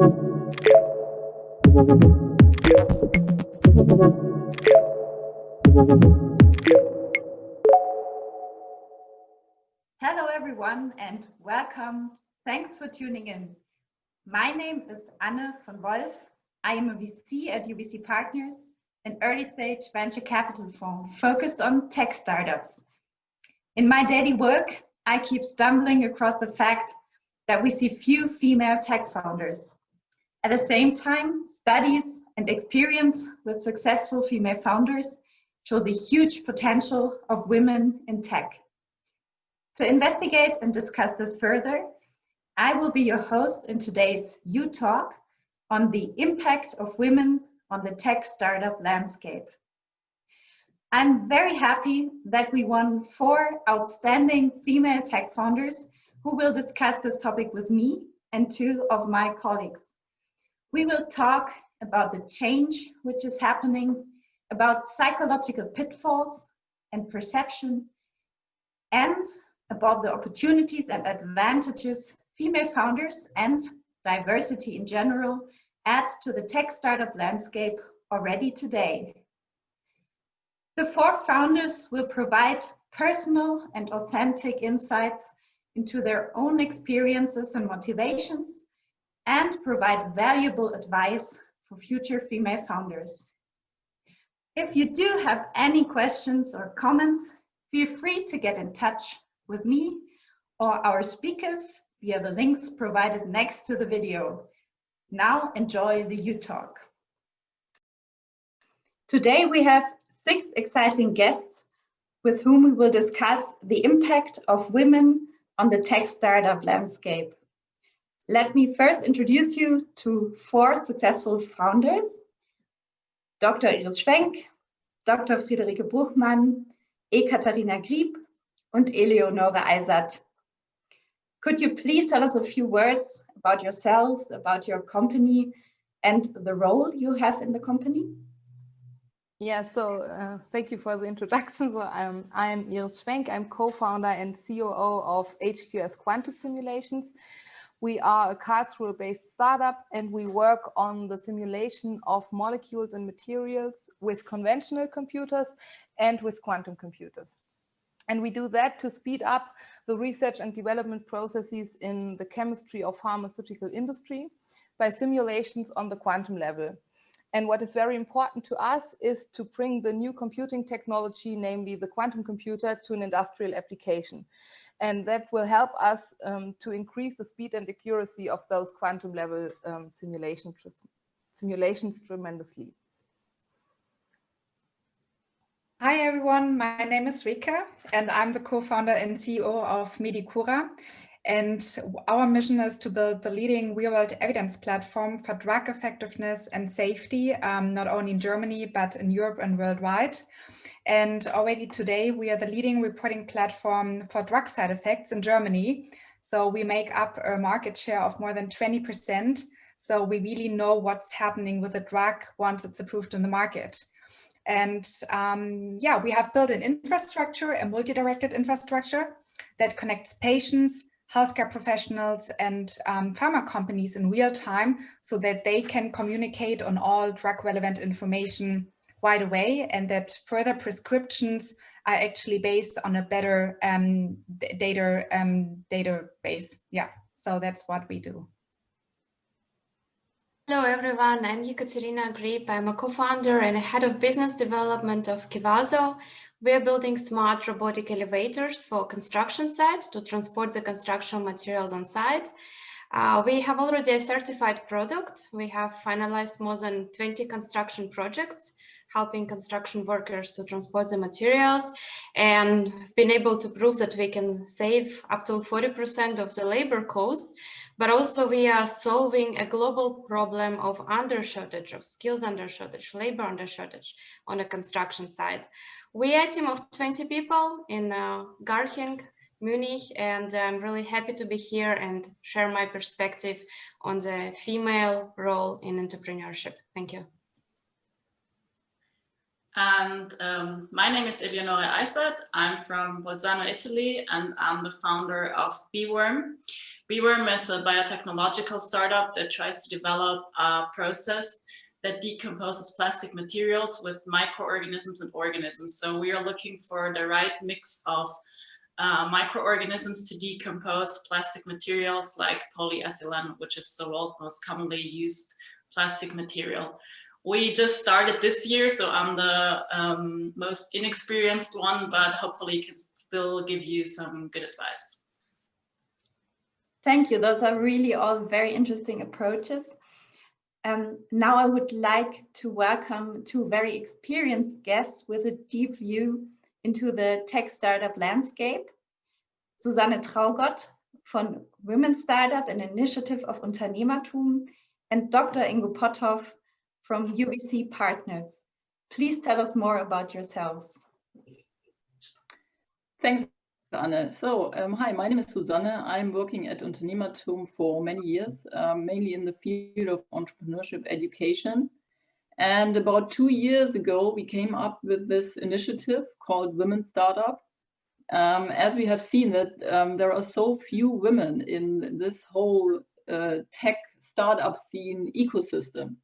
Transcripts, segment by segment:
Hello everyone and welcome. Thanks for tuning in. My name is Anne von Wolf. I am a VC at UBC Partners, an early stage venture capital firm focused on tech startups. In my daily work, I keep stumbling across the fact that we see few female tech founders. At the same time, studies and experience with successful female founders show the huge potential of women in tech. To investigate and discuss this further, I will be your host in today's U-Talk on the impact of women on the tech startup landscape. I'm very happy that we won 4 outstanding female tech founders who will discuss this topic with me and 2 of my colleagues. We will talk about the change which is happening, about psychological pitfalls and perception, and about the opportunities and advantages female founders and diversity in general add to the tech startup landscape already today. The 4 founders will provide personal and authentic insights into their own experiences and motivations and provide valuable advice for future female founders. If you do have any questions or comments, feel free to get in touch with me or our speakers via the links provided next to the video. Now enjoy the U-Talk. Today we have 6 exciting guests with whom we will discuss the impact of women on the tech startup landscape. Let me first introduce you to 4 successful founders: Dr. Iris Schwenk, Dr. Friederike Buchmann, Ekaterina Grieb, and Eleonore Eisert. Could you please tell us a few words about yourselves, about your company, and the role you have in the company? Yeah, so thank you for the introduction. So I'm Iris Schwenk. I'm co-founder and COO of HQS Quantum Simulations. We are a Karlsruhe-based startup, and we work on the simulation of molecules and materials with conventional computers and with quantum computers. And we do that to speed up the research and development processes in the chemistry of pharmaceutical industry by simulations on the quantum level. And what is very important to us is to bring the new computing technology, namely the quantum computer, to an industrial application. And that will help us to increase the speed and accuracy of those quantum level simulations tremendously. Hi everyone, my name is Rika and I'm the co-founder and CEO of Medicura. And our mission is to build the leading real-world evidence platform for drug effectiveness and safety, not only in Germany, but in Europe and worldwide. And already today, we are the leading reporting platform for drug side effects in Germany. So we make up a market share of more than 20%. So we really know what's happening with the drug once it's approved in the market. And yeah, we have built an infrastructure, a multi-directed infrastructure that connects patients, healthcare professionals, and pharma companies in real time so that they can communicate on all drug relevant information right away, and that further prescriptions are actually based on a better database. Yeah, so that's what we do. Hello everyone, I'm Ekaterina Grieb. I'm a co-founder and a head of business development of Kivazo. We're building smart robotic elevators for construction site to transport the construction materials on site. We have already a certified product. We have finalized more than 20 construction projects, helping construction workers to transport the materials, and been able to prove that we can save up to 40% of the labor costs. But also we are solving a global problem of under-shortage, of skills under-shortage, labor under-shortage on a construction site. We are a team of 20 people in Garching, Munich, and I'm really happy to be here and share my perspective on the female role in entrepreneurship. Thank you. And my name is Eleonore Eisert. I'm from Bolzano, Italy, and I'm the founder of Beeworm. BWorm is a biotechnological startup that tries to develop a process that decomposes plastic materials with microorganisms and organisms. So we are looking for the right mix of microorganisms to decompose plastic materials like polyethylene, which is the world's most commonly used plastic material. We just started this year, so I'm the most inexperienced one, but hopefully can still give you some good advice. Thank you. Those are really all very interesting approaches. Now I would like to welcome two very experienced guests with a deep view into the tech startup landscape. Susanne Traugott von Women Startup, an initiative of Unternehmertum, and Dr. Ingo Potthoff from UVC Partners. Please tell us more about yourselves. Thanks, Anne. So, hi, my name is Susanne. I'm working at Unternehmertum for many years, mainly in the field of entrepreneurship education. And about 2 years ago, we came up with this initiative called Women Startup. As we have seen that there are so few women in this whole tech startup scene ecosystem.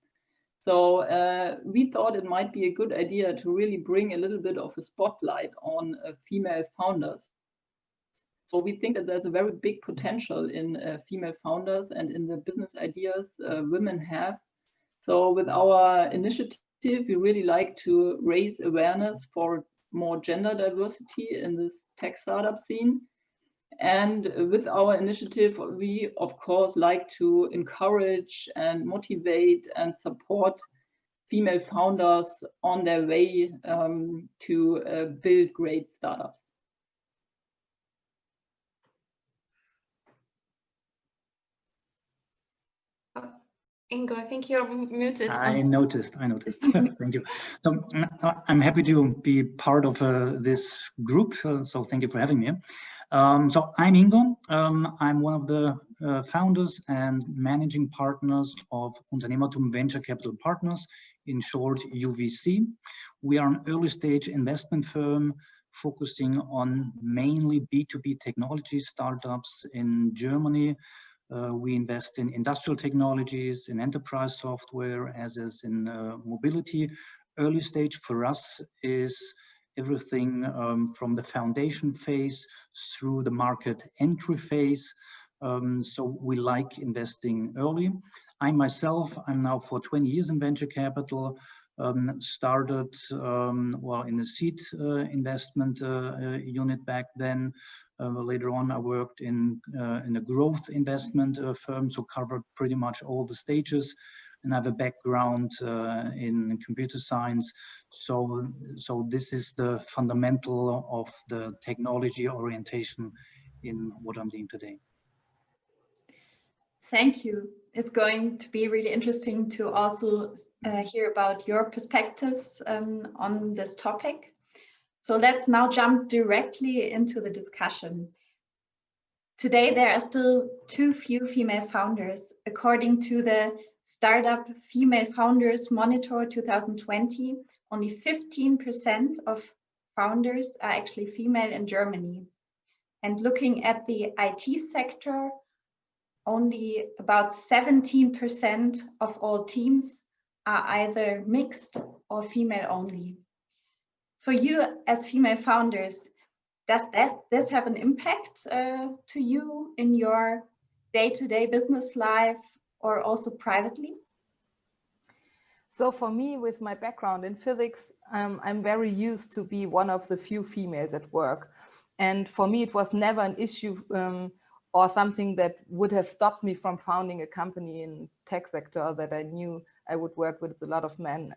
So we thought it might be a good idea to really bring a little bit of a spotlight on female founders. So we think that there's a very big potential in female founders and in the business ideas women have. So with our initiative, we really like to raise awareness for more gender diversity in this tech startup scene. And with our initiative, we of course like to encourage and motivate and support female founders on their way to build great startups. Ingo, I think you're muted. I noticed. Thank you. So I'm happy to be part of this group. So thank you for having me. So I'm Ingo. I'm one of the founders and managing partners of Unternehmertum Venture Capital Partners, in short UVC. We are an early stage investment firm focusing on mainly B2B technology startups in Germany. We invest in industrial technologies, in enterprise software, as is in mobility. Early stage for us is everything from the foundation phase through the market entry phase. So we like investing early. I myself, I'm now for 20 years in venture capital, started well in a seed investment unit back then. Later on, I worked in a growth investment firm, so covered pretty much all the stages, and I have a background in computer science. So this is the fundamental of the technology orientation in what I'm doing today. Thank you. It's going to be really interesting to also hear about your perspectives on this topic. So let's now jump directly into the discussion. Today, there are still too few female founders. According to the Startup Female Founders Monitor 2020, only 15% of founders are actually female in Germany. And looking at the IT sector, only about 17% of all teams are either mixed or female only. For you as female founders, does this have an impact to you in your day-to-day business life or also privately? So for me, with my background in physics, I'm very used to be one of the few females at work. And for me, it was never an issue or something that would have stopped me from founding a company in tech sector that I knew I would work with a lot of men.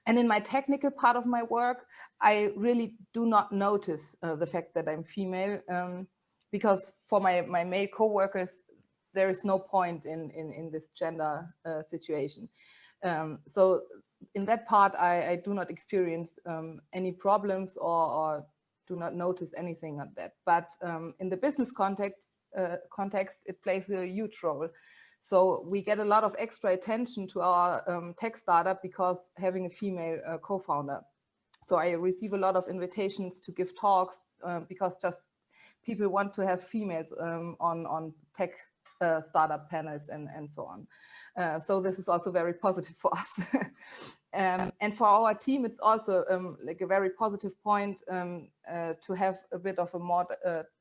And in my technical part of my work, I really do not notice the fact that I'm female, because for my male co-workers, there is no point in this gender situation. So in that part, I do not experience any problems or do not notice anything of that. But in the business context, it plays a huge role. So we get a lot of extra attention to our tech startup because having a female co-founder. So I receive a lot of invitations to give talks because just people want to have females on tech startup panels and so on. So this is also very positive for us. And for our team, it's also like a very positive point to have a bit of a more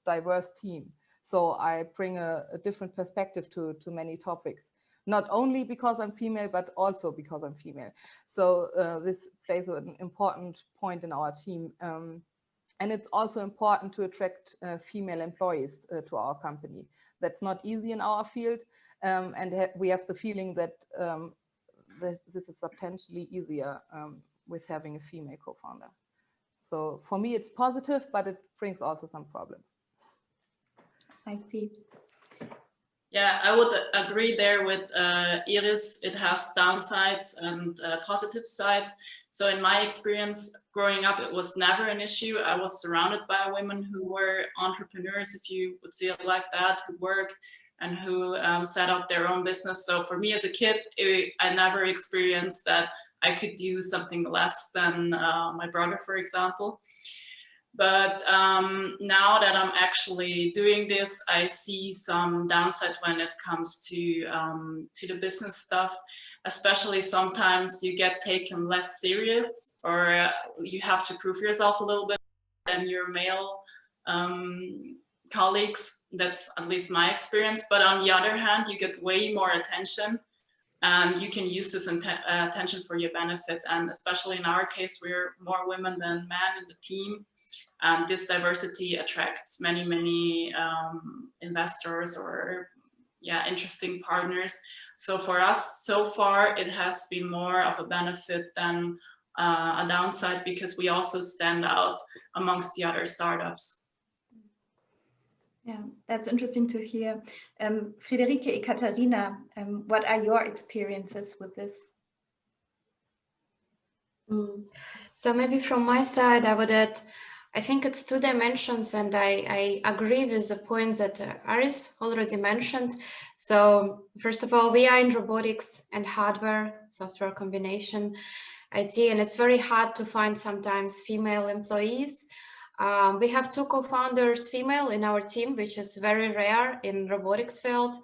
diverse team. So I bring a different perspective to many topics, not only because I'm female, but also because I'm female. So this plays an important point in our team. And it's also important to attract female employees to our company. That's not easy in our field. And we have the feeling that this is substantially easier with having a female co-founder. So for me, it's positive, but it brings also some problems. I see. Yeah, I would agree there with Iris. It has downsides and positive sides. So in my experience growing up, it was never an issue. I was surrounded by women who were entrepreneurs, if you would see it like that, who worked and who set up their own business. So for me as a kid, I never experienced that I could do something less than my brother, for example. But now that I'm actually doing this, I see some downside when it comes to the business stuff. Especially sometimes you get taken less serious, or you have to prove yourself a little bit than your male colleagues. That's at least my experience. But on the other hand, you get way more attention, and you can use this attention for your benefit. And especially in our case, we're more women than men in the team. And this diversity attracts many investors or interesting partners. So for us, so far, it has been more of a benefit than a downside, because we also stand out amongst the other startups. Yeah, that's interesting to hear. Friederike, Ekaterina, what are your experiences with this? So maybe from my side, I would add, I think it's two dimensions, and I agree with the points that Iris already mentioned. So first of all, we are in robotics and hardware, software combination, IT, and it's very hard to find sometimes female employees. We have 2 co-founders female in our team, which is very rare in robotics field,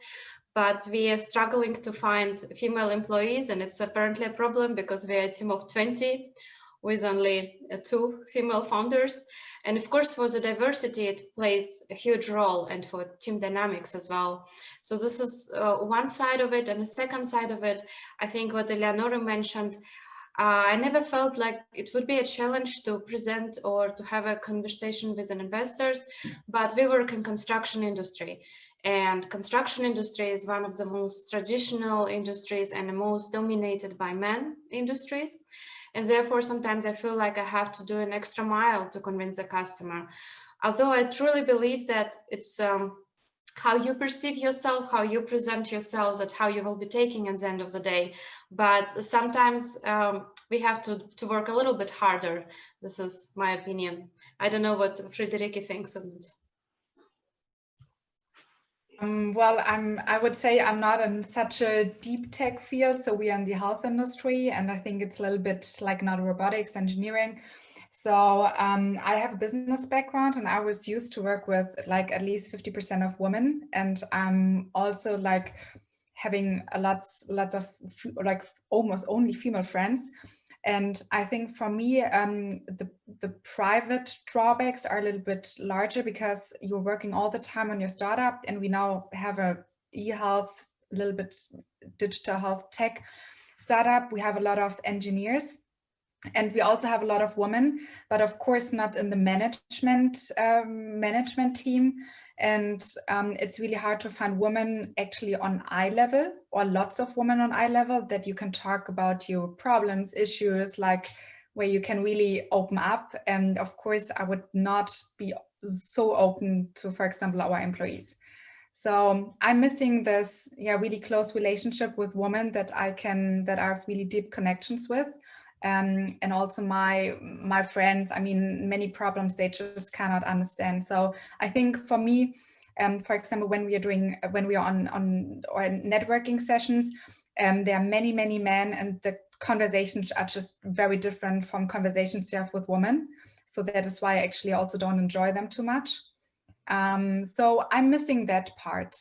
but we are struggling to find female employees, and it's apparently a problem because we are a team of 20 with only 2 female founders. And of course, for the diversity, it plays a huge role, and for team dynamics as well. So this is one side of it. And the second side of it, I think what Eleonora mentioned, I never felt like it would be a challenge to present or to have a conversation with an investors, but we work in construction industry. And construction industry is one of the most traditional industries and the most dominated by men industries. And therefore, sometimes I feel like I have to do an extra mile to convince the customer. Although I truly believe that it's how you perceive yourself, how you present yourself, that's how you will be taking at the end of the day. But sometimes we have to work a little bit harder. This is my opinion. I don't know what Friederike thinks of it. Well, I would say I'm not in such a deep tech field. So we are in the health industry, and I think it's a little bit like not robotics, engineering. So I have a business background, and I was used to work with like at least 50% of women. And I'm also like having lots of like almost only female friends. And I think for me, the private drawbacks are a little bit larger because you're working all the time on your startup, and we now have a e-health, a little bit digital health tech startup. We have a lot of engineers, and we also have a lot of women, but of course not in the management team. And it's really hard to find women actually on eye level, or lots of women on eye level that you can talk about your problems, issues, like where you can really open up. And of course, I would not be so open to, for example, our employees. So I'm missing this really close relationship with women that I have really deep connections with. And also my friends, I mean, many problems they just cannot understand. So I think for me, for example, when we are on networking sessions, there are many men, and the conversations are just very different from conversations you have with women. So that is why I actually also don't enjoy them too much. So I'm missing that part,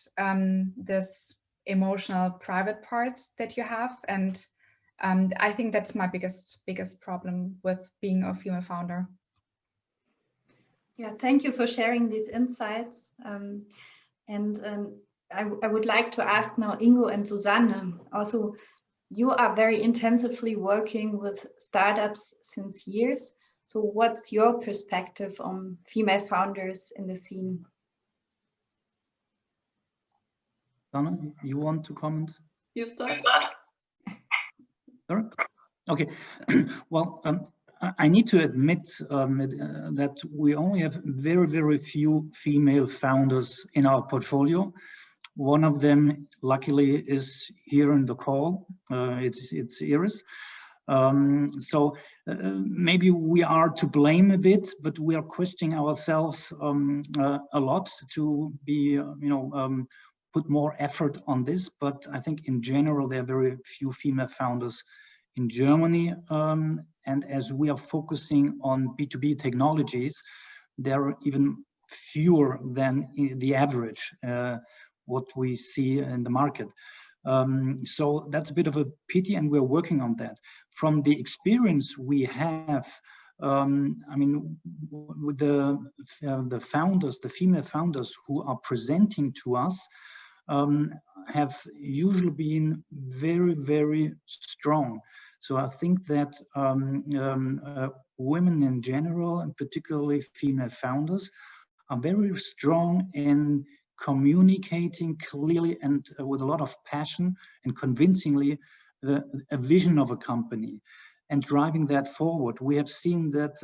this emotional private part that you have. And I think that's my biggest problem with being a female founder. Yeah, thank you for sharing these insights. I would like to ask now Ingo and Susanne. Also, you are very intensively working with startups since years. So what's your perspective on female founders in the scene? Susanne, you want to comment? You start. Sorry? Okay. Well, I need to admit that we only have very, very few female founders in our portfolio. One of them, luckily, is here in the call. It's Iris. So maybe we are to blame a bit, but we are questioning ourselves a lot to be, put more effort on this. But I think in general, there are very few female founders in Germany. And as we are focusing on B2B technologies, there are even fewer than the average, what we see in the market. So that's a bit of a pity, and we're working on that. From the experience we have, I mean, with the founders, the female founders who are presenting to us, have usually been very, very strong. So I think that women in general, and particularly female founders, are very strong in communicating clearly and with a lot of passion and convincingly a vision of a company and driving that forward. We have seen that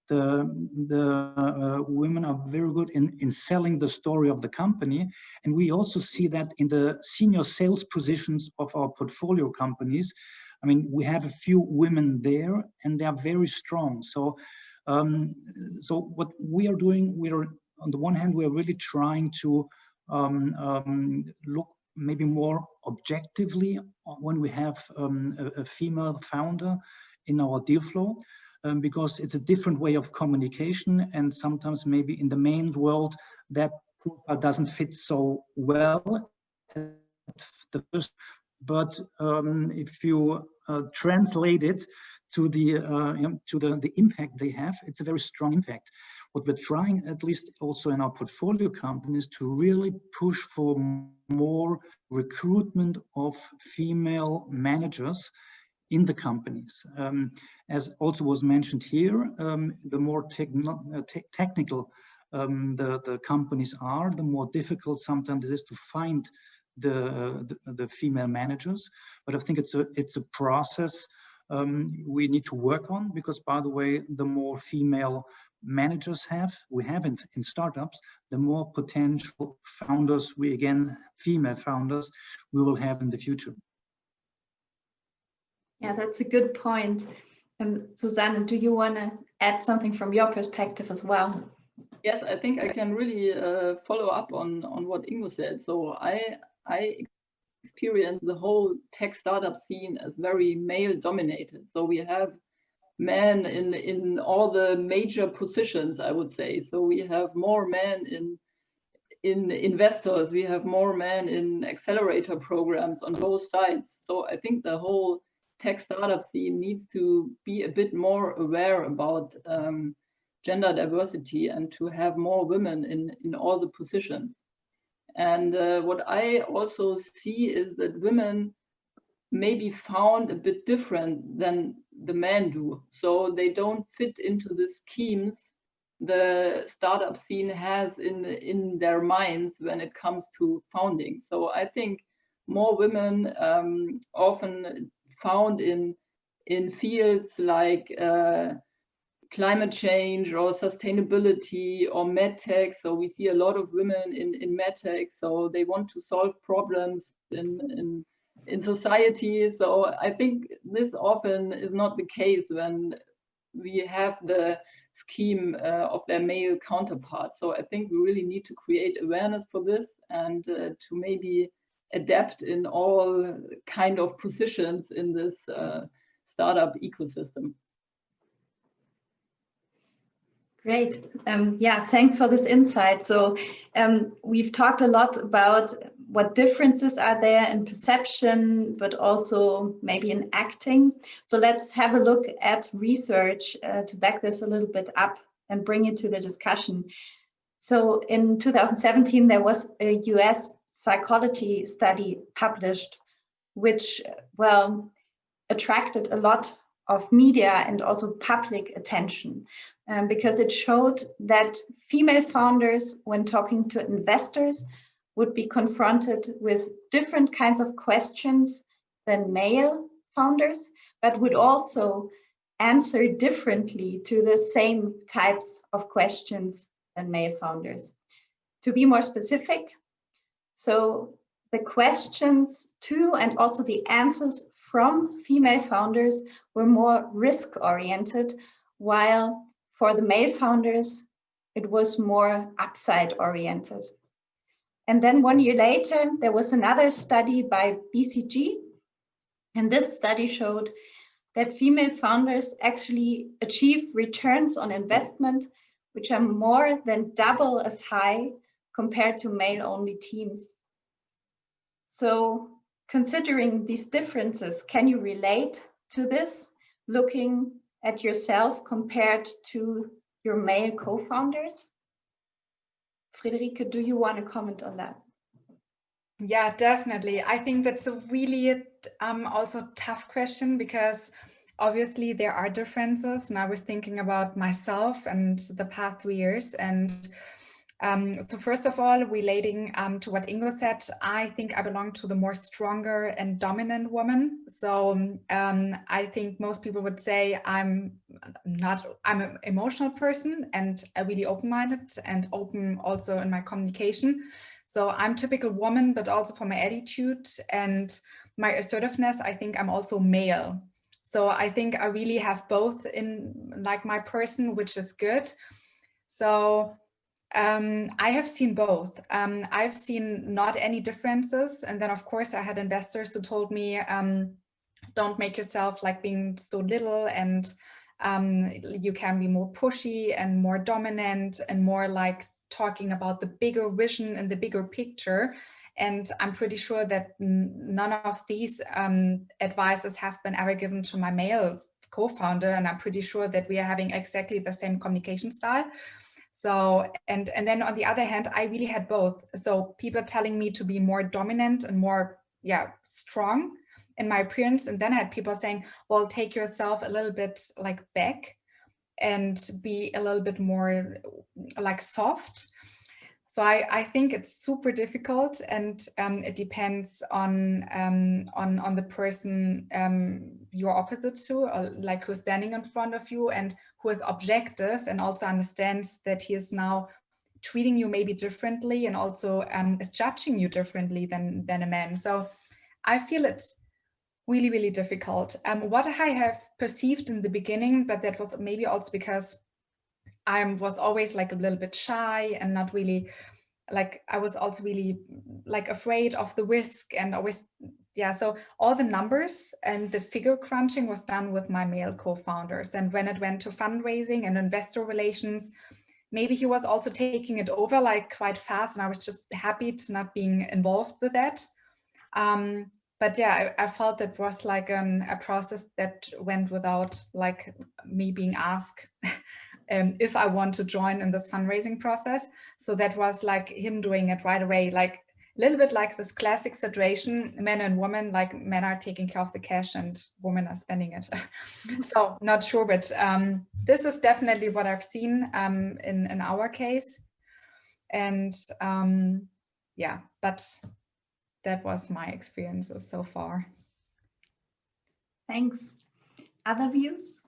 the women are very good in selling the story of the company, and we also see that in the senior sales positions of our portfolio companies. I mean, we have a few women there, and they are very strong. So, so what we are doing, we are on the one hand, we are really trying to look maybe more objectively when we have a female founder in our deal flow, because it's a different way of communication, and sometimes maybe in the main world that profile doesn't fit so well at the first. But if you translate it to the impact they have, it's a very strong impact. What we're trying, at least also in our portfolio companies, to really push for more recruitment of female managers in the companies. As also was mentioned here, the more technical the companies are, the more difficult sometimes it is to find the female managers. But I think it's a process we need to work on, because, by the way, the more female managers we have in startups, the more potential founders female founders we will have in the future. Yeah, that's a good point. Susanne, do you want to add something from your perspective as well? Yes, I think I can really follow up on what Ingo said. So I experience the whole tech startup scene as very male dominated. So we have men in all the major positions, I would say. So we have more men in investors, we have more men in accelerator programs on both sides. So I think the whole tech startup scene needs to be a bit more aware about gender diversity and to have more women in all the positions. And what I also see is that women may be found a bit different than the men do. So they don't fit into the schemes the startup scene has in their minds when it comes to founding. So I think more women often found in fields like climate change or sustainability or medtech. So we see a lot of women in medtech. So they want to solve problems in society. So I think this often is not the case when we have the scheme of their male counterparts. So I think we really need to create awareness for this and to maybe adapt in all kind of positions in this startup ecosystem. Great. Yeah, thanks for this insight. So we've talked a lot about what differences are there in perception, but also maybe in acting. So let's have a look at research to back this a little bit up and bring it to the discussion. So in 2017, there was a US psychology study published, which, well, attracted a lot of media and also public attention because it showed that female founders, when talking to investors, would be confronted with different kinds of questions than male founders, but would also answer differently to the same types of questions than male founders. To be more specific, so the questions to and also the answers from female founders were more risk-oriented, while for the male founders, it was more upside-oriented. And then 1 year later, there was another study by BCG, and this study showed that female founders actually achieve returns on investment which are more than double as high compared to male-only teams. So considering these differences, can you relate to this, looking at yourself compared to your male co-founders? Friederike, do you want to comment on that? Yeah, definitely. I think that's a really also tough question, because obviously there are differences, and I was thinking about myself and the past 3 years. And so first of all, relating to what Ingo said, I think I belong to the more stronger and dominant woman. So I think most people would say I'm an emotional person and really open-minded and open also in my communication. So I'm typical woman, but also for my attitude and my assertiveness, I think I'm also male. So I think I really have both in like my person, which is good. So I have seen both. I've seen not any differences. And then of course I had investors who told me, don't make yourself like being so little, and you can be more pushy and more dominant and more like talking about the bigger vision and the bigger picture. And I'm pretty sure that none of these advices have been ever given to my male co-founder. And I'm pretty sure that we are having exactly the same communication style. So, and then on the other hand, I really had both. So people telling me to be more dominant and more, strong in my appearance. And then I had people saying, well, take yourself a little bit like back and be a little bit more like soft. So I think it's super difficult, and it depends on the person you're opposite to, or like who's standing in front of you and who is objective and also understands that he is now treating you maybe differently and also is judging you differently than a man. So I feel it's really, really difficult. What I have perceived in the beginning, but that was maybe also because I was always like a little bit shy and not really like, I was also really like afraid of the risk and always, so all the numbers and the figure crunching was done with my male co-founders. And when it went to fundraising and investor relations, maybe he was also taking it over like quite fast, and I was just happy to not being involved with that. But yeah, I felt that was like a process that went without like me being asked if I want to join in this fundraising process. So that was like him doing it right away, like a little bit like this classic situation, men and women, like men are taking care of the cash and women are spending it. So not sure, but this is definitely what I've seen in our case. And but that was my experiences so far. Thanks. Other views?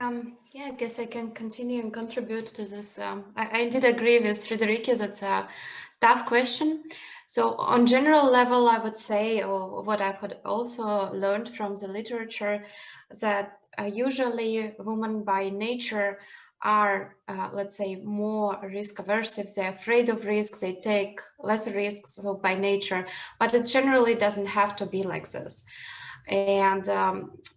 I guess I can continue and contribute to this. I did agree with Friederike, that's a tough question. So on general level, I would say, or what I could also learned from the literature, that usually women by nature are, let's say, more risk aversive. They're afraid of risks, they take less risks, so by nature, but it generally doesn't have to be like this. And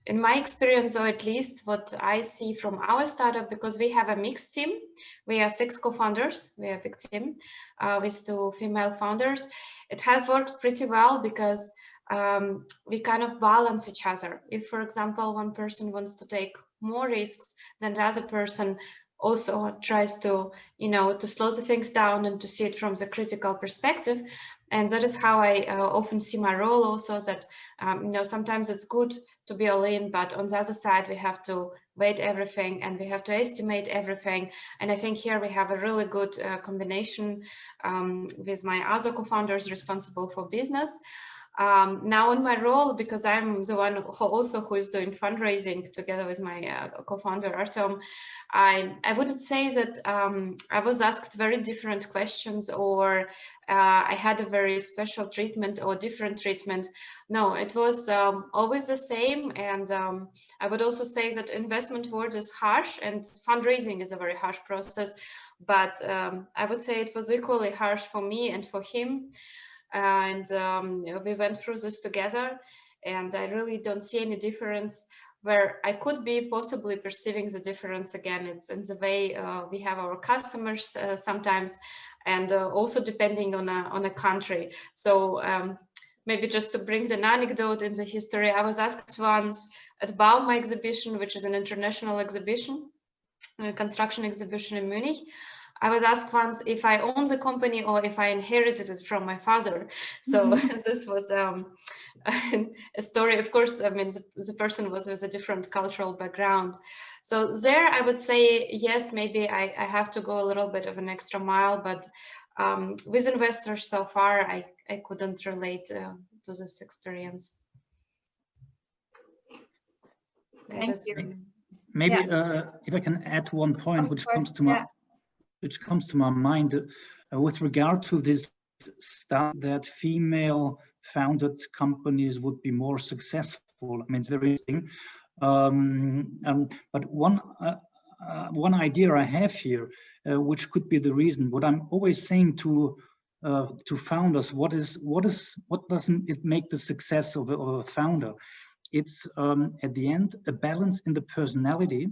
in my experience, or at least what I see from our startup, because we have a mixed team, we are 6 co-founders, we are a big team with 2 female founders. It has worked pretty well because we kind of balance each other. If, for example, one person wants to take more risks, then the other person also tries to, to slow the things down and to see it from the critical perspective. And that is how I often see my role also, that, sometimes it's good to be all in, but on the other side, we have to weight everything and we have to estimate everything. And I think here we have a really good combination with my other co-founders responsible for business. Now in my role, because I'm the one who is doing fundraising together with my co-founder Artem, I wouldn't say that I was asked very different questions or I had a very special treatment or different treatment. No, it was always the same. And I would also say that investment world is harsh and fundraising is a very harsh process. But I would say it was equally harsh for me and for him. And we went through this together, and I really don't see any difference. Where I could be possibly perceiving the difference again, it's in the way we have our customers sometimes, and also depending on a country. So maybe just to bring an anecdote in the history, I was asked once at Bauma exhibition, which is an international exhibition, a construction exhibition in Munich. I was asked once if I own the company or if I inherited it from my father. So this was a story. Of course, I mean, the person was with a different cultural background. So there I would say, yes, maybe I have to go a little bit of an extra mile, but with investors so far, I couldn't relate to this experience. Thank you. Maybe if I can add one point, which comes to my mind with regard to this stuff that female founded companies would be more successful. I mean, it's very interesting. But one idea I have here, which could be the reason, what I'm always saying to founders, what doesn't it make the success of a founder? It's at the end a balance in the personality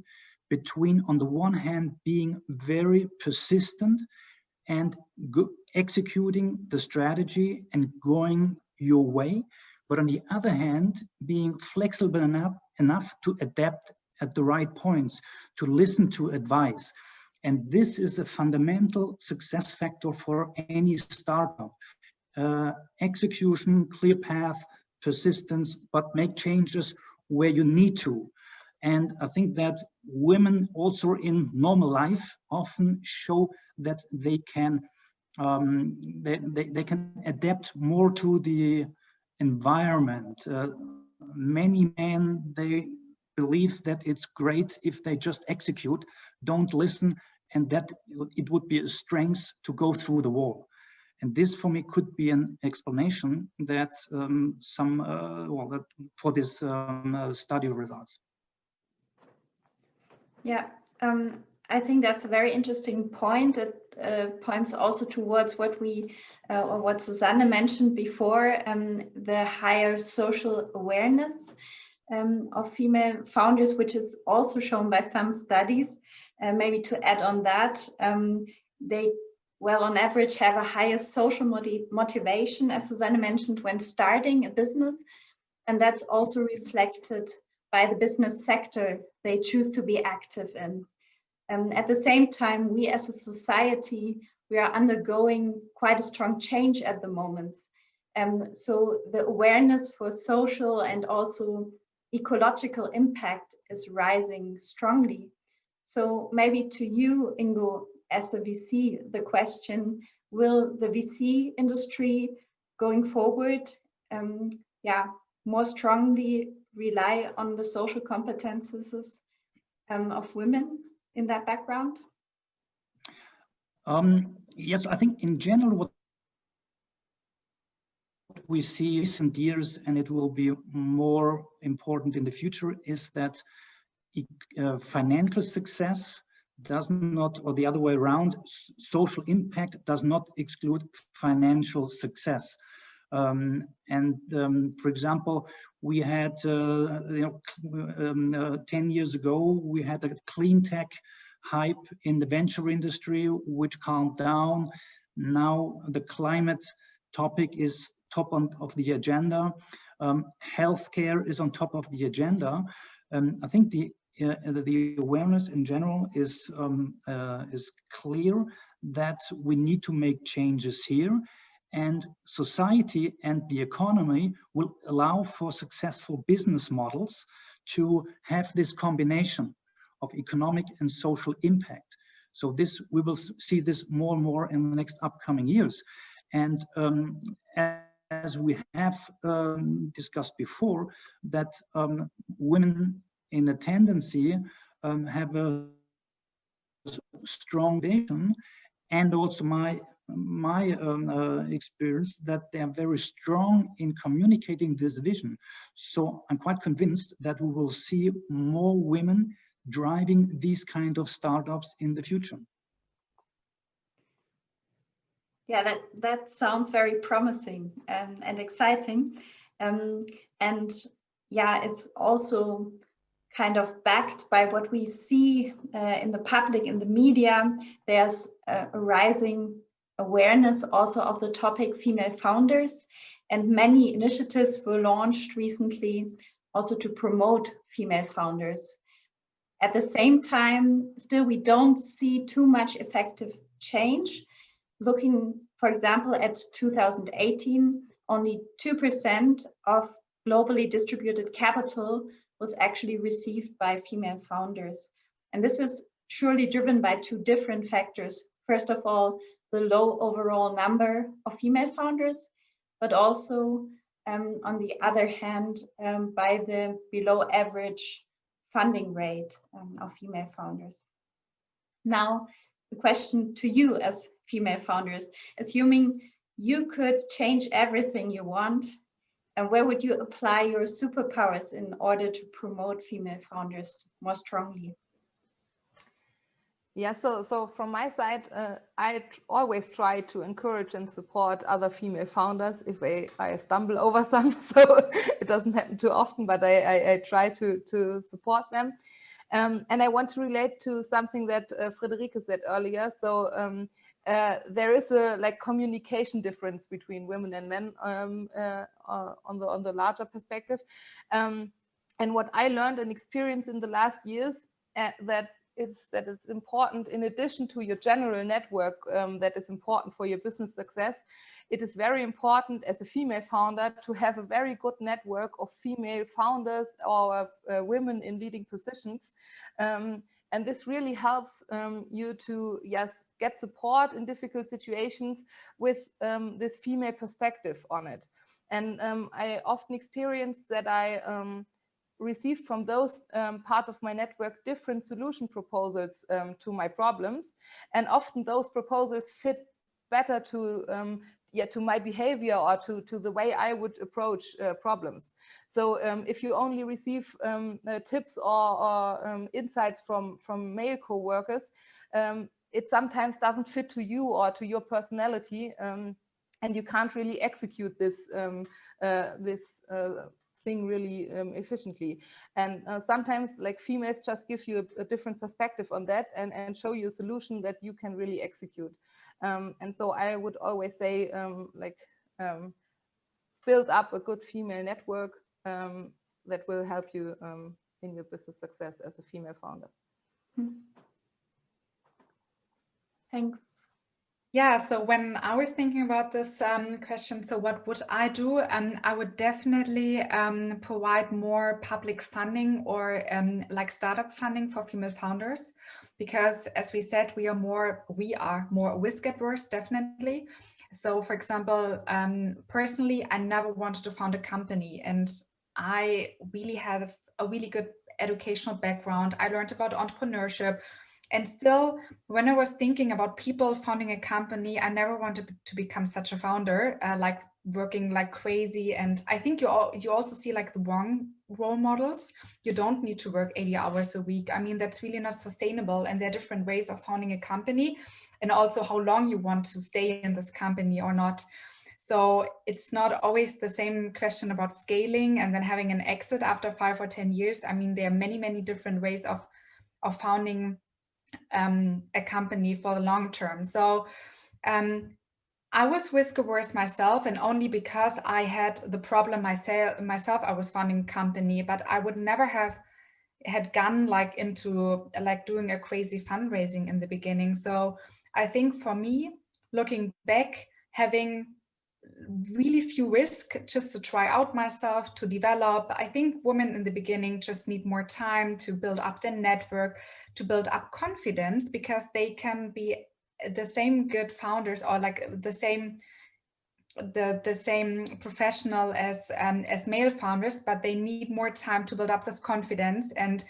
between, on the one hand, being very persistent and executing the strategy and going your way, but on the other hand, being flexible enough to adapt at the right points, to listen to advice. And this is a fundamental success factor for any startup. Execution, clear path, persistence, but make changes where you need to. And I think that women also in normal life often show that they can adapt more to the environment. Many men, they believe that it's great if they just execute, don't listen, and that it would be a strength to go through the wall. And this, for me, could be an explanation that for this study results. Yeah, I think that's a very interesting point. It points also towards what what Susanne mentioned before, the higher social awareness of female founders, which is also shown by some studies. Maybe to add on that, they, well, on average, have a higher social motivation, as Susanne mentioned, when starting a business, and that's also reflected by the business sector they choose to be active in. At the same time, we as a society, we are undergoing quite a strong change at the moment. So the awareness for social and also ecological impact is rising strongly. So maybe to you, Ingo, as a VC, the question, will the VC industry going forward more strongly rely on the social competences of women in that background? Yes, I think in general what we see in recent years, and it will be more important in the future, is that financial success does not, or the other way around, social impact does not exclude financial success. For example, we had 10 years ago, we had a clean tech hype in the venture industry, which calmed down. Now the climate topic is top of the agenda. Healthcare is on top of the agenda. I think the awareness in general is clear that we need to make changes here, and society and the economy will allow for successful business models to have this combination of economic and social impact. So this, we will see this more and more in the next upcoming years. And as we have discussed before, that women in a tendency have a strong vision, and also my experience that they are very strong in communicating this vision. So I'm quite convinced that we will see more women driving these kind of startups in the future. Yeah, that sounds very promising and exciting. And yeah, it's also kind of backed by what we see in the public, in the media. There's a rising awareness also of the topic female founders, and many initiatives were launched recently also to promote female founders. At the same time, still we don't see too much effective change. Looking, for example, at 2018, only 2% of globally distributed capital was actually received by female founders. And this is surely driven by two different factors. First of all, the low overall number of female founders, but also on the other hand, by the below average funding rate of female founders. Now, the question to you as female founders, assuming you could change everything you want, and where would you apply your superpowers in order to promote female founders more strongly? Yeah, so from my side, I always try to encourage and support other female founders if I stumble over some. So it doesn't happen too often, but I try to support them. And I want to relate to something that Friederike said earlier. So there is a communication difference between women and men on the larger perspective. And what I learned and experienced in the last years that it's important, in addition to your general network that is important for your business success, it is very important as a female founder to have a very good network of female founders or women in leading positions. And this really helps you to get support in difficult situations with this female perspective on it. And I often experience that I received from those parts of my network different solution proposals to my problems, and often those proposals fit better to my behavior or to the way I would approach problems. So if you only receive tips or insights from male co-workers, it sometimes doesn't fit to you or to your personality, and you can't really execute this thing really efficiently. And sometimes females just give you a different perspective on that and show you a solution that you can really execute. And so I would always say build up a good female network that will help you in your business success as a female founder. Thanks. Yeah, so when I was thinking about this question, so what would I do? I would definitely provide more public funding or startup funding for female founders, because as we said, we are more risk adverse, definitely. So for example, personally, I never wanted to found a company, and I really had a really good educational background. I learned about entrepreneurship. And still, when I was thinking about people founding a company, I never wanted to become such a founder, working like crazy. And I think you also see the wrong role models. You don't need to work 80 hours a week. I mean, that's really not sustainable. And there are different ways of founding a company, and also how long you want to stay in this company or not. So it's not always the same question about scaling and then having an exit after 5 or 10 years. I mean, there are many, many different ways of founding a company for the long term. So I was risk averse myself, and only because I had the problem myself, I was founding a company, but I would never have had gone like into like doing a crazy fundraising in the beginning. So I think for me, looking back, having really few risks just to try out myself, to develop. I think women in the beginning just need more time to build up their network, to build up confidence, because they can be the same good founders or like the same professional as male founders, but they need more time to build up this confidence and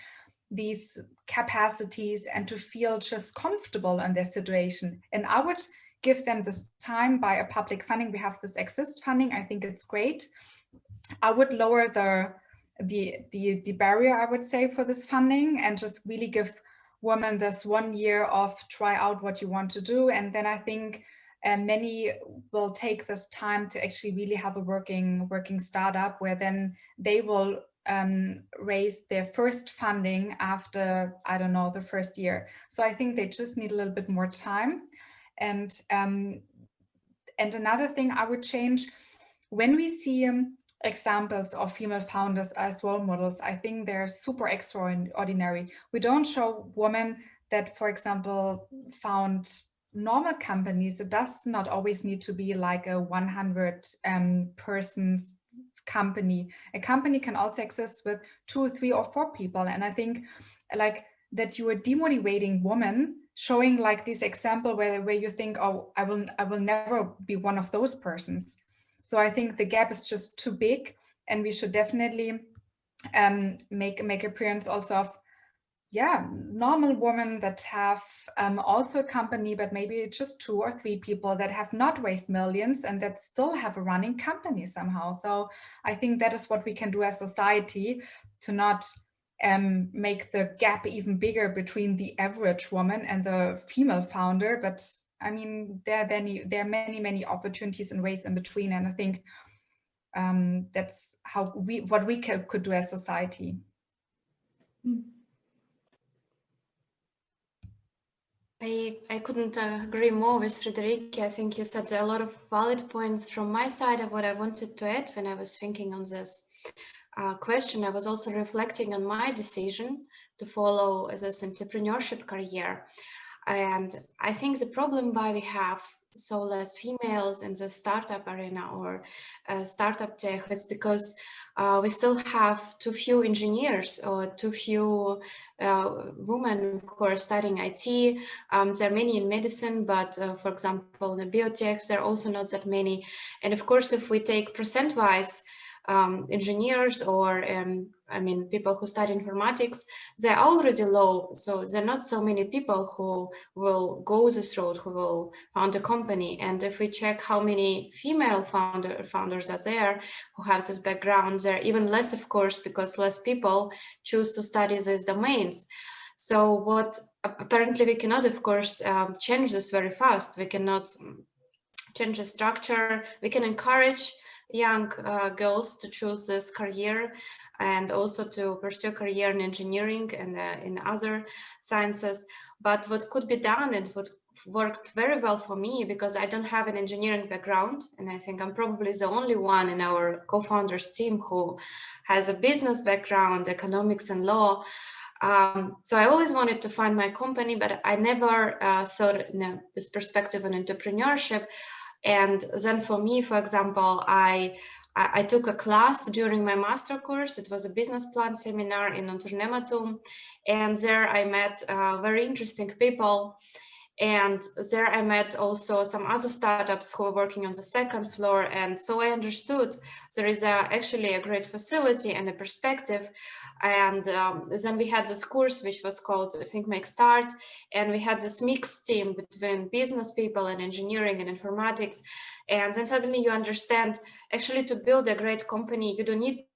these capacities and to feel just comfortable in their situation. And I would give them this time by a public funding. We have this exist funding. I think it's great. I would lower the barrier, I would say, for this funding, and just really give women this 1 year of try out what you want to do. And then I think many will take this time to actually really have a working startup, where then they will raise their first funding after, I don't know, the first year. So I think they just need a little bit more time. And another thing I would change, when we see examples of female founders as role models, I think they're super extraordinary. We don't show women that, for example, found normal companies. It does not always need to be like a 100 persons company. A company can also exist with 2, 3, or 4 people. And I think like that you are demotivating women, showing like this example where you think, oh, I will never be one of those persons. So I think the gap is just too big, and we should definitely make appearance also of normal women that have also a company, but maybe just 2 or 3 people that have not raised millions and that still have a running company somehow. So I think that is what we can do as society to not make the gap even bigger between the average woman and the female founder. But I mean, there are many opportunities and ways in between, and I think that's how what we could do as society. I couldn't agree more with Friederike. I think you said a lot of valid points from my side of what I wanted to add when I was thinking on this question. I was also reflecting on my decision to follow this entrepreneurship career. And I think the problem why we have so less females in the startup arena or startup tech is because we still have too few engineers or too few women, of course, studying IT. There are many in medicine, but for example, in the biotech, there are also not that many. And of course, if we take percent-wise, engineers or I mean people who study informatics, they're already low, so there are not so many people who will go this road, who will found a company. And if we check how many female founders are there who have this background, there are even less, of course, because less people choose to study these domains. So what apparently we cannot, of course, change this very fast. We cannot change the structure. We can encourage young girls to choose this career and also to pursue career in engineering and in other sciences. But what could be done and what worked very well for me, because I don't have an engineering background, and I think I'm probably the only one in our co-founders team who has a business background, economics and law. So I always wanted to find my company, but I never thought in this perspective on entrepreneurship. And then for me, for example, I took a class during my master course. It was a business plan seminar in Unternehmertum. And there I met very interesting people. And there I met also some other startups who were working on the second floor. And so I understood there is actually a great facility and a perspective. And then we had this course, which was called Think, Make, Start. And we had this mixed team between business people and engineering and informatics. And then suddenly you understand, actually, to build a great company, you don't need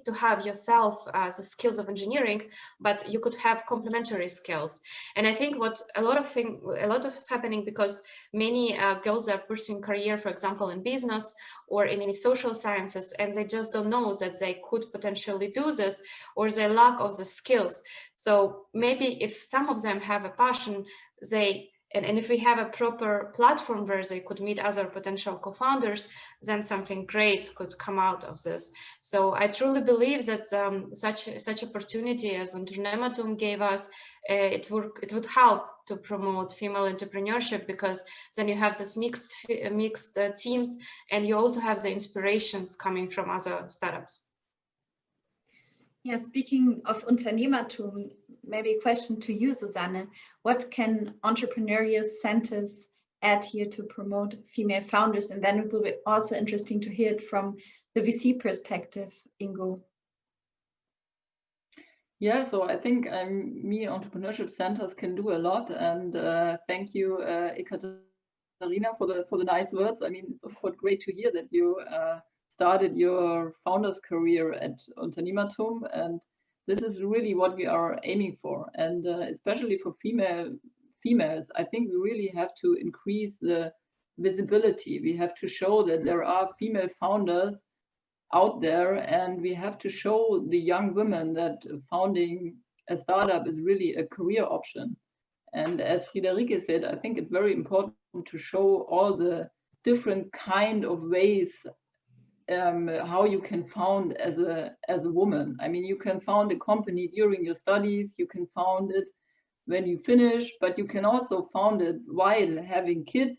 to have yourself the skills of engineering, but you could have complementary skills. And I think what a lot of is happening because many girls are pursuing career, for example, in business or in any social sciences, and they just don't know that they could potentially do this, or they lack of the skills. So maybe if some of them have a passion, and if we have a proper platform where they could meet other potential co-founders, then something great could come out of this. So I truly believe that such opportunity as Unternehmertum gave us, it would help to promote female entrepreneurship, because then you have this mixed teams, and you also have the inspirations coming from other startups. Yeah, speaking of Unternehmertum, maybe a question to you, Susanne. What can entrepreneurial centers add here to promote female founders? And then it will be also interesting to hear it from the VC perspective, Ingo. Yeah, so I think entrepreneurship centers can do a lot, and thank you, Ekaterina, for the nice words. I mean, it's of course great to hear that you started your founder's career at Unternehmertum, and this is really what we are aiming for. And especially for females, I think we really have to increase the visibility. We have to show that there are female founders out there, and we have to show the young women that founding a startup is really a career option. And as Friederike said, I think it's very important to show all the different kind of ways how you can found as a woman. I mean, you can found a company during your studies, you can found it when you finish, but you can also found it while having kids.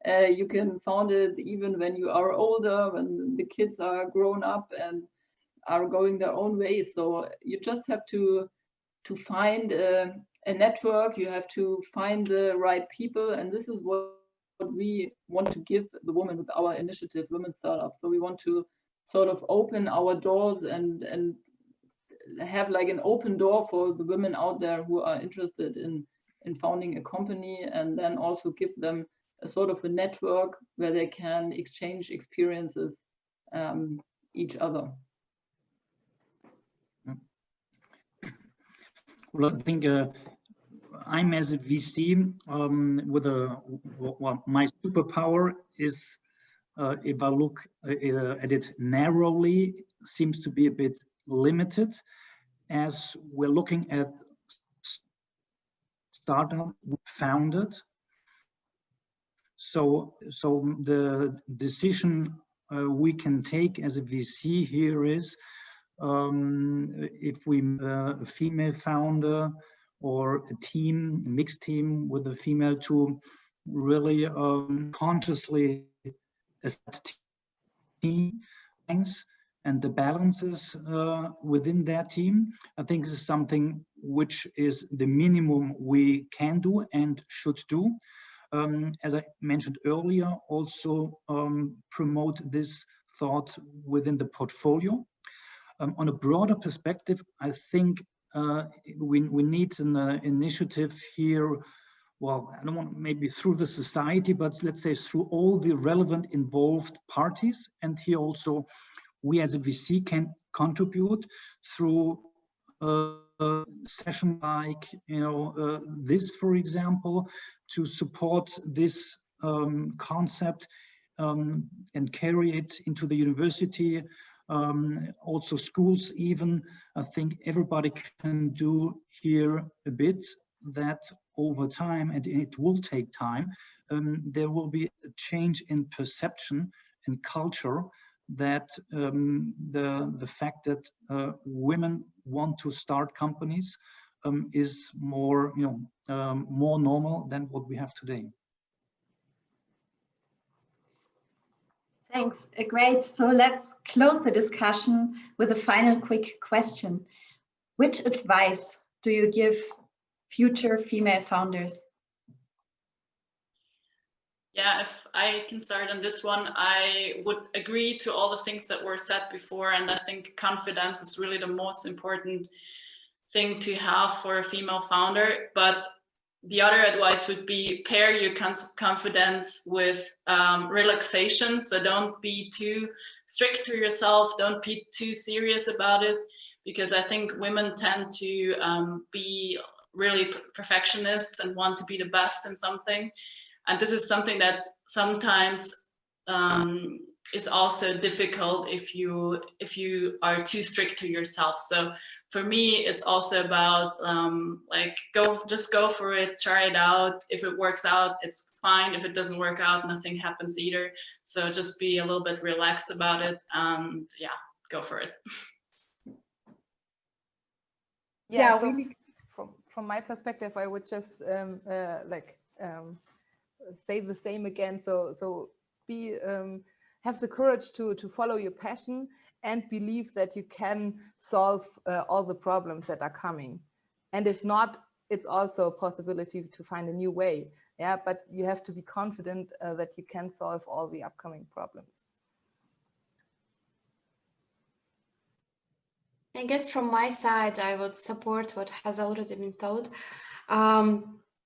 You can found it even when you are older, when the kids are grown up and are going their own way. So you just have to find a network, you have to find the right people, and this is what we want to give the women with our initiative, Women Startups. So we want to sort of open our doors and have like an open door for the women out there who are interested in founding a company, and then also give them a sort of a network where they can exchange experiences each other. Well, I think I'm as a VC my superpower is, if I look at it narrowly, seems to be a bit limited, as we're looking at startup founded. So the decision we can take as a VC here is, if we a female founder or a mixed team with a female, to really consciously assess team and the balances within that team. I think this is something which is the minimum we can do and should do. As I mentioned earlier, also promote this thought within the portfolio. On a broader perspective, I think we need an initiative here. Well, I don't want maybe through the society, but let's say through all the relevant involved parties. And here also, we as a VC can contribute through a session like this, for example, to support this concept and carry it into the university. Also schools even. I think everybody can do here a bit, that over time, and it will take time, there will be a change in perception and culture, that the fact that women want to start companies is more more normal than what we have today. Thanks, great. So let's close the discussion with a final quick question. Which advice do you give future female founders? Yeah, if I can start on this one, I would agree to all the things that were said before, and I think confidence is really the most important thing to have for a female founder. But the other advice would be pair your confidence with relaxation. So don't be too strict to yourself. Don't be too serious about it, because I think women tend to be really perfectionists and want to be the best in something. And this is something that sometimes is also difficult if you are too strict to yourself. So for me, it's also about like just go for it, try it out. If it works out, it's fine. If it doesn't work out, nothing happens either. So just be a little bit relaxed about it, and yeah, go for it. Yeah, so really, from my perspective, I would just say the same again. So be have the courage to follow your passion and believe that you can solve all the problems that are coming. And if not, it's also a possibility to find a new way. Yeah, but you have to be confident that you can solve all the upcoming problems. I guess from my side, I would support what has already been told.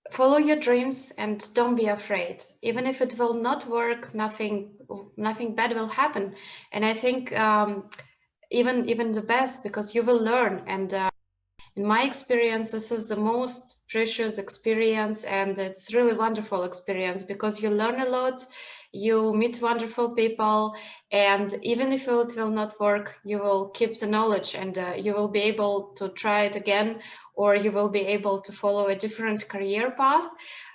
Follow your dreams and don't be afraid. Even if it will not work, nothing bad will happen. And I think even the best, because you will learn. And in my experience, this is the most precious experience, and it's really wonderful experience because you learn a lot. You meet wonderful people, and even if it will not work, you will keep the knowledge, and you will be able to try it again, or you will be able to follow a different career path.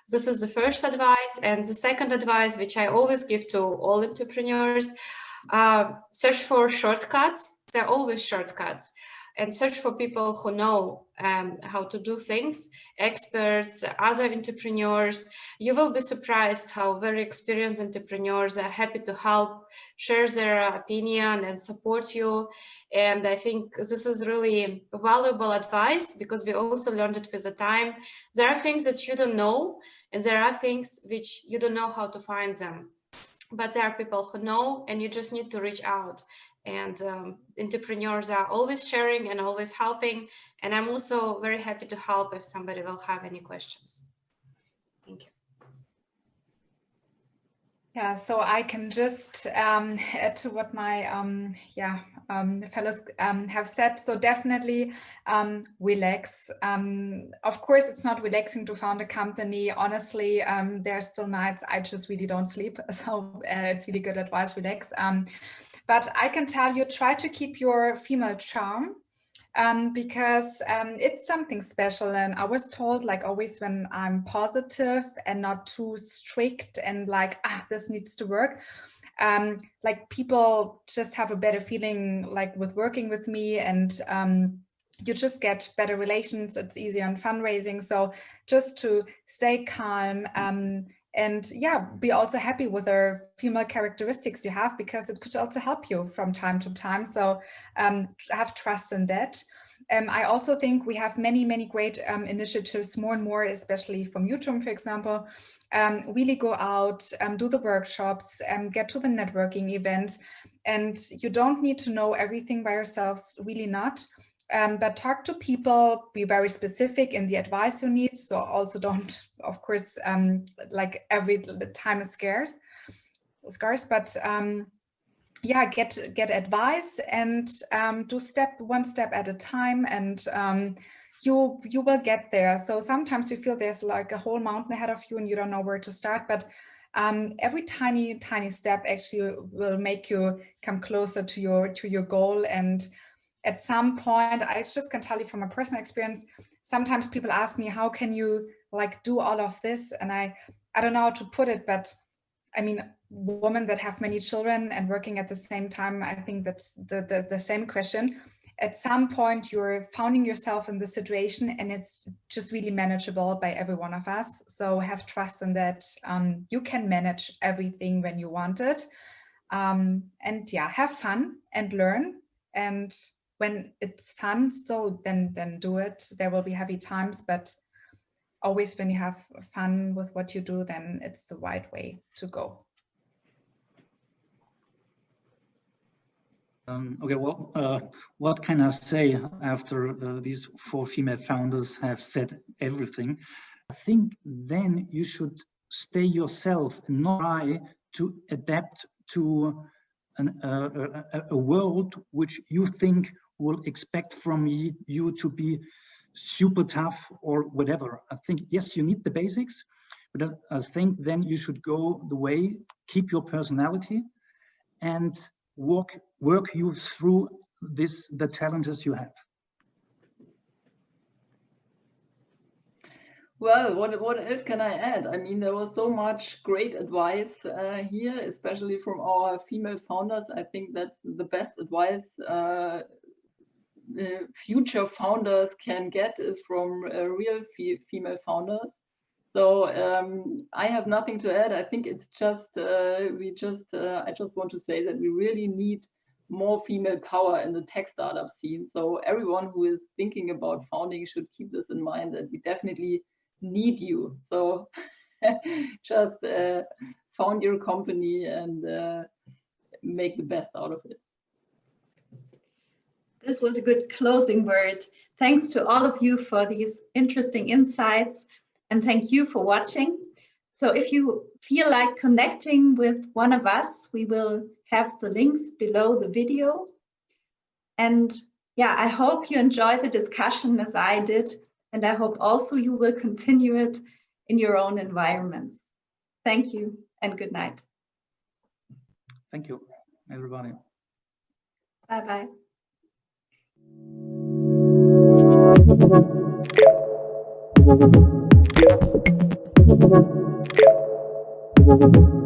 This is the first advice. And the second advice, which I always give to all entrepreneurs, search for shortcuts. There are always shortcuts. And search for people who know how to do things, experts, other entrepreneurs. You will be surprised how very experienced entrepreneurs are happy to help, share their opinion and support you. And I think this is really valuable advice, because we also learned it with the time. There are things that you don't know, and there are things which you don't know how to find them. But there are people who know, and you just need to reach out. And entrepreneurs are always sharing and always helping. And I'm also very happy to help if somebody will have any questions. Thank you. Yeah, so I can just add to what my fellows have said. So definitely relax. Of course, it's not relaxing to found a company. Honestly, there are still nights I just really don't sleep. So it's really good advice, relax. But I can tell you, try to keep your female charm, because it's something special. And I was told, like, always when I'm positive and not too strict and like, this needs to work, like people just have a better feeling like with working with me, and you just get better relations. It's easier on fundraising. So just to stay calm, and yeah, be also happy with the female characteristics you have, because it could also help you from time to time. So have trust in that. I also think we have many great initiatives, more and more, especially from YouTube, for example. Really go out, do the workshops, get to the networking events. And you don't need to know everything by yourselves, really not. But talk to people, be very specific in the advice you need. So also don't, of course, like the time is scarce, but yeah, get advice and do one step at a time, and you will get there. So sometimes you feel there's like a whole mountain ahead of you and you don't know where to start, but every tiny step actually will make you come closer to your goal. And at some point, I just can tell you from a personal experience, sometimes people ask me, how can you like do all of this? And I don't know how to put it, but I mean, women that have many children and working at the same time, I think that's the same question. At some point, you're finding yourself in the situation, and it's just really manageable by every one of us. So have trust in that. You can manage everything when you want it. And yeah, have fun and learn. And when it's fun still, then do it. There will be heavy times, but always when you have fun with what you do, then it's the right way to go. Okay, well, what can I say after these 4 female founders have said everything? I think then you should stay yourself and not try to adapt to a world which you think will expect from you to be super tough or whatever. I think, yes, you need the basics, but I think then you should go the way, keep your personality and work you through the challenges you have. Well, what else can I add? I mean, there was so much great advice here, especially from our female founders. I think that's the best advice future founders can get is from real female founders. So I have nothing to add. I think it's just I just want to say that we really need more female power in the tech startup scene. So everyone who is thinking about founding should keep this in mind, that we definitely need you. So just found your company and make the best out of it. This was a good closing word. Thanks to all of you for these interesting insights, and thank you for watching. So if you feel like connecting with one of us, we will have the links below the video. And yeah, I hope you enjoyed the discussion as I did, and I hope also you will continue it in your own environments. Thank you and good night. Thank you, everybody. Bye-bye. Thank you.